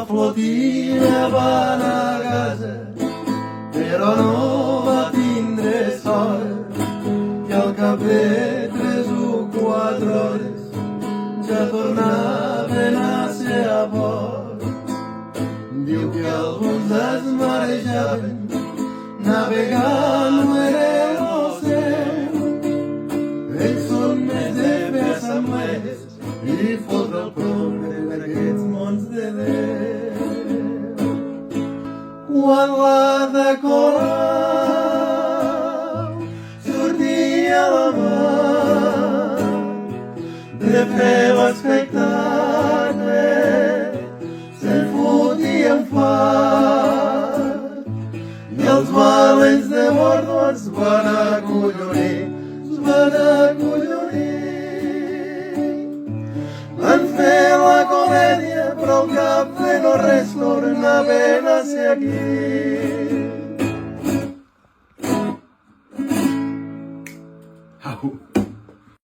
la flotilla va anar a casa, però no va tindre sort, i al cap de 3 o 4 hores ja tornaven a ser a port. Diu que alguns es marejaven navegant era el seu. Ells són més de fer assemblees i fotre el progre d'aquests mons de Déu. Quan la de Colau sortia la mà de fer l'espectacle, se'n fotien fart i els valents de bordo es van acollonir, Van fer la comèdia, però al cap de no res tornaven a ser aquí. Au.